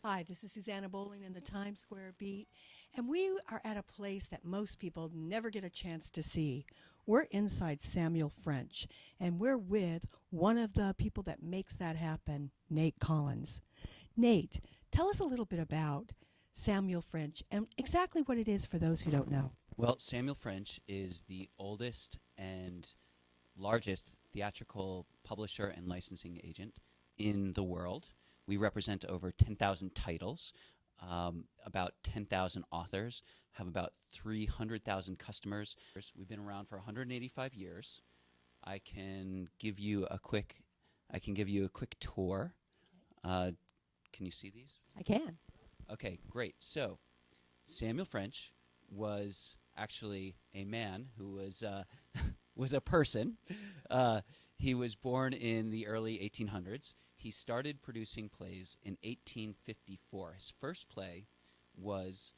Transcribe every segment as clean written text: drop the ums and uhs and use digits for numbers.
Hi, this is Susanna Bowling in the Times Square Beat, and we are at a place that most people never get a chance to see. We're inside Samuel French, and we're with one of the people that makes that happen, Nate Collins. Nate, tell us a little bit about Samuel French and exactly what it is for those who don't know. Well, Samuel French is the oldest and largest theatrical publisher and licensing agent in the world. We represent over 10,000 titles, about 10,000 authors, have about 300,000 customers. We've been around for 185 years. I can give you a quick tour. Can you see these? I can. Okay, great. So, Samuel French was actually a man who was was a person. He was born in the early 1800s. He started producing plays in 1854. His first play was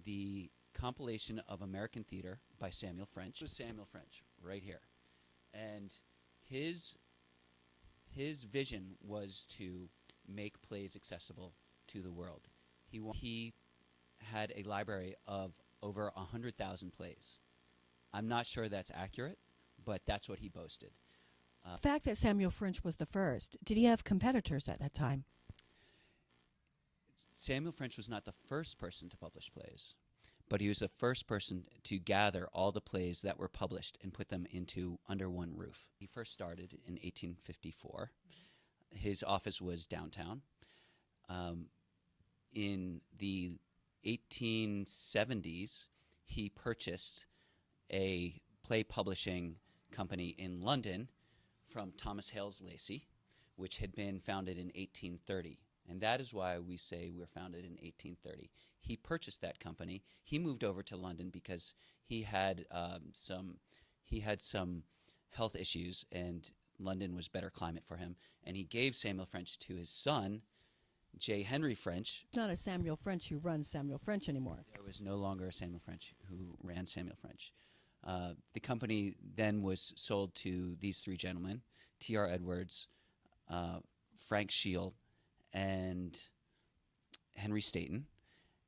the compilation of American theater by Samuel French. This was Samuel French right here, and his vision was to make plays accessible to the world. He had a library of over 100,000 plays. I'm not sure that's accurate, but that's what he boasted. The fact that Samuel French was the first, did he have competitors at that time? Samuel French was not the first person to publish plays, but he was the first person to gather all the plays that were published and put them under one roof. He first started in 1854. His office was downtown. In the 1870s, he purchased a play publishing company in London from Thomas Hales Lacy, which had been founded in 1830. And that is why we say we're founded in 1830. He purchased that company. He moved over to London because he had some health issues, and London was better climate for him. And he gave Samuel French to his son, J. Henry French. It's not a Samuel French who runs Samuel French anymore. There was no longer a Samuel French who ran Samuel French. The company then was sold to these three gentlemen, T.R. Edwards, Frank Shield, and Henry Staten.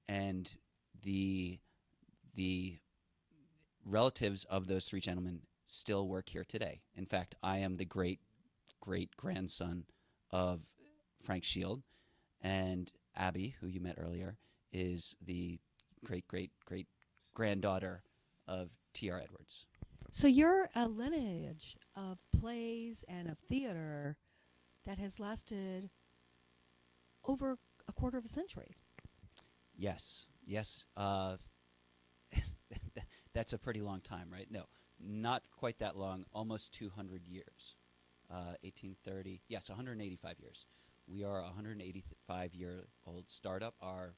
And the relatives of those three gentlemen still work here today. In fact, I am the great-great-grandson of Frank Shield, and Abby, who you met earlier, is the great-great-great-granddaughter of T.R. Edwards. So you're a lineage of plays and of theater that has lasted over a quarter of a century. Yes. That's a pretty long time, right? No, not quite that long, almost 200 years. 1830, yes, 185 years. We are a 185-year-old startup, are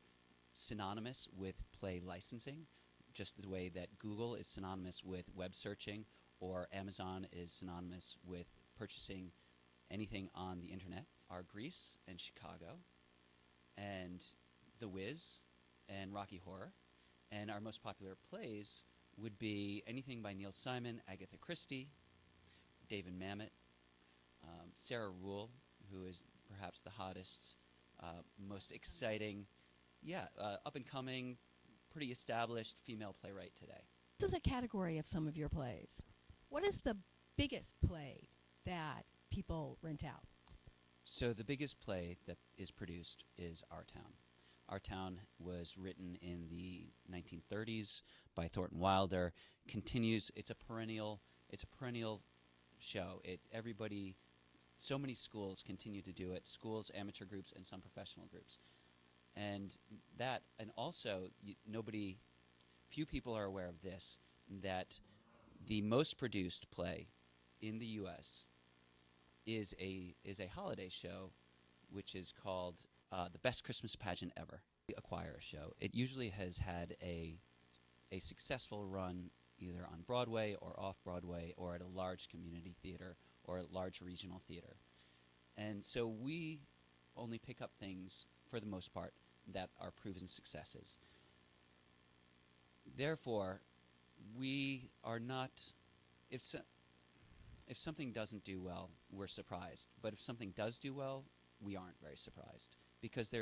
synonymous with play licensing, just the way that Google is synonymous with web searching or Amazon is synonymous with purchasing anything on the internet. Are Grease and Chicago and The Wiz and Rocky Horror. And our most popular plays would be anything by Neil Simon, Agatha Christie, David Mamet, Sarah Ruhl, who is perhaps the hottest, most exciting, up-and-coming, pretty established female playwright today. This is a category of some of your plays. What is the biggest play that people rent out? So the biggest play that is produced is Our Town. Our Town was written in the 1930s by Thornton Wilder. Continues. It's a perennial show. So many schools continue to do it. Schools, amateur groups, and some professional groups. And also few people are aware of this, that the most produced play in the U.S. is a holiday show, which is called The Best Christmas Pageant Ever. The Choir show. It usually has had a successful run either on Broadway or off-Broadway or at a large community theater or a large regional theater. And so we only pick up things, for the most part, that are proven successes. Therefore, we are not, if something doesn't do well, we're surprised. But if something does do well, we aren't very surprised because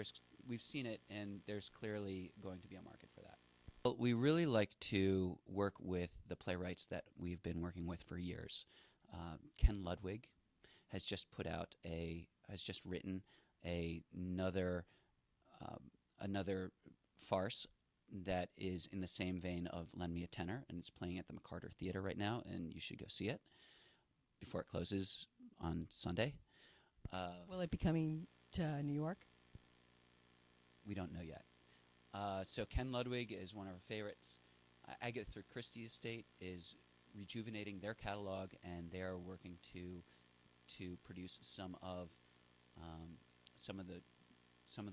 we've seen it and there's clearly going to be a market for that. Well, we really like to work with the playwrights that we've been working with for years. Ken Ludwig has just written another farce that is in the same vein of Lend Me a Tenor, and it's playing at the McCarter Theater right now, and you should go see it before it closes on Sunday. Will it be coming to New York? We don't know yet. So Ken Ludwig is one of our favorites. Agatha Christie Estate is rejuvenating their catalog, and they are working to produce some of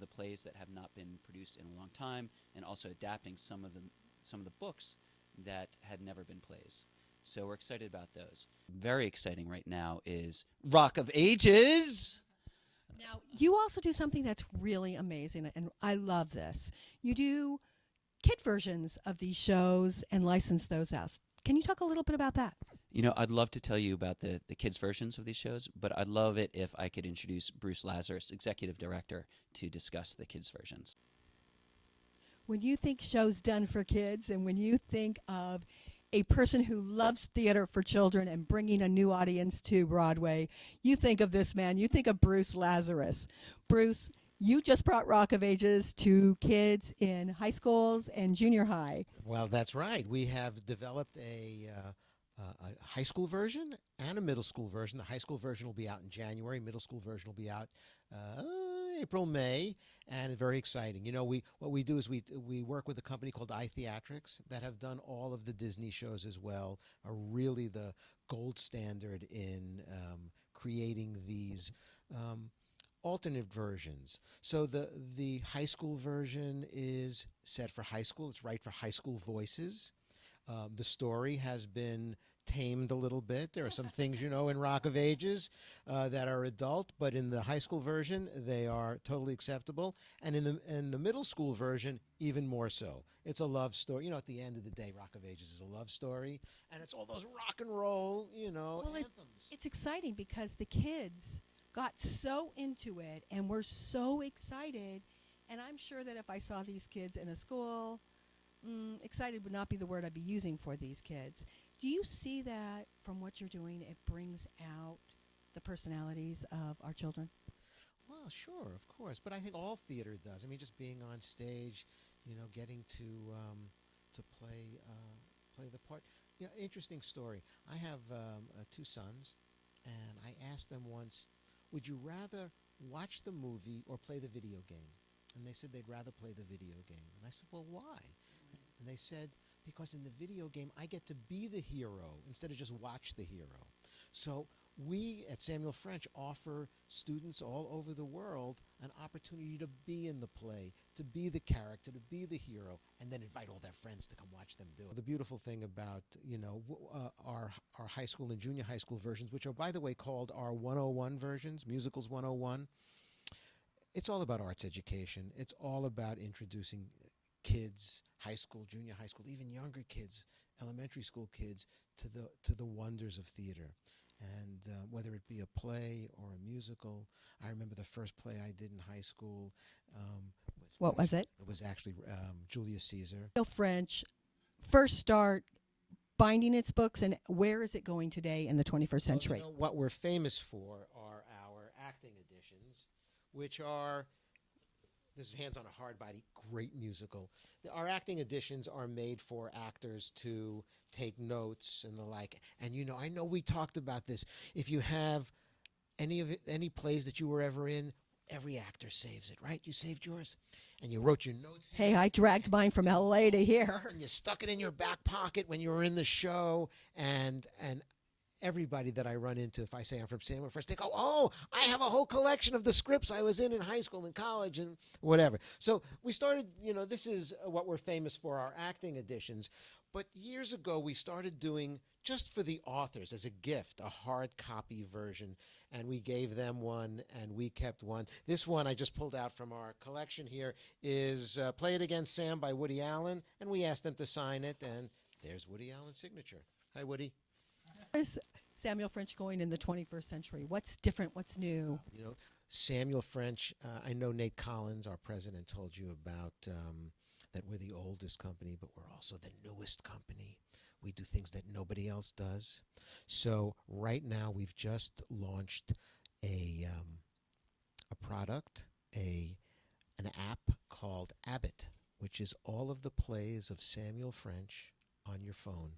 the plays that have not been produced in a long time, and also adapting some of the books that had never been plays. So we're excited about those. Very exciting right now is Rock of Ages. Now, you also do something that's really amazing, and I love this. You do kid versions of these shows and license those out. Can you talk a little bit about that? You know, I'd love to tell you about the kids' versions of these shows, but I'd love it if I could introduce Bruce Lazarus, executive director, to discuss the kids' versions. When you think shows done for kids, and when you think of a person who loves theater for children and bringing a new audience to Broadway, you think of this man. You think of Bruce Lazarus. Bruce, you just brought Rock of Ages to kids in high schools and junior high. Well, that's right. We have developed a high school version and a middle school version. The high school version will be out in January. Middle school version will be out April, May, and very exciting. You know, what we do is we work with a company called iTheatrics that have done all of the Disney shows as well, are really the gold standard in creating these alternate versions. So the high school version is set for high school. It's right for high school voices. The story has been tamed a little bit. There are some things, in Rock of Ages that are adult, but in the high school version, they are totally acceptable. And in the middle school version, even more so. It's a love story. At the end of the day, Rock of Ages is a love story, and it's all those rock and roll, anthems. It's exciting because the kids got so into it and were so excited. And I'm sure that if I saw these kids in a school, excited would not be the word I'd be using for these kids. Do you see that from what you're doing, it brings out the personalities of our children? Well, sure, of course. But I think all theater does. I mean, just being on stage, getting to play the part. Interesting story. I have 2 sons, and I asked them once, would you rather watch the movie or play the video game? And they said they'd rather play the video game. And I said, well, why? And they said, because in the video game, I get to be the hero instead of just watch the hero. So we at Samuel French offer students all over the world an opportunity to be in the play, to be the character, to be the hero, and then invite all their friends to come watch them do it. The beautiful thing about, our high school and junior high school versions, which are, by the way, called our 101 versions, Musicals 101, it's all about arts education. It's all about introducing kids, high school, junior high school, even younger kids, elementary school kids, to the wonders of theater. And whether it be a play or a musical, I remember the first play I did in high school. What was it? It was actually Julius Caesar. French first start binding its books, and where is it going today in the 21st century? Well, what we're famous for are our acting editions, which are, this is Hands on a Hard Body, great musical. Our acting editions are made for actors to take notes and the like. And I know we talked about this. If you have any plays that you were ever in, every actor saves it, right? You saved yours, and you wrote your notes. Hey, I dragged mine from L.A. to here. And you stuck it in your back pocket when you were in the show, and everybody that I run into, if I say I'm from Samuel French, they go, oh, I have a whole collection of the scripts I was in high school and college and whatever. So we started, this is what we're famous for, our acting editions. But years ago, we started doing, just for the authors, as a gift, a hard copy version. And we gave them one, and we kept one. This one I just pulled out from our collection here is Play It Again, Sam by Woody Allen. And we asked them to sign it, and there's Woody Allen's signature. Hi, Woody. Where is Samuel French going in the 21st century? What's different? What's new? Samuel French, I know Nate Collins, our president, told you about that we're the oldest company, but we're also the newest company. We do things that nobody else does. So right now we've just launched a product, an app called Abbott, which is all of the plays of Samuel French on your phone.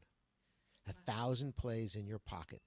1,000 plays in your pocket.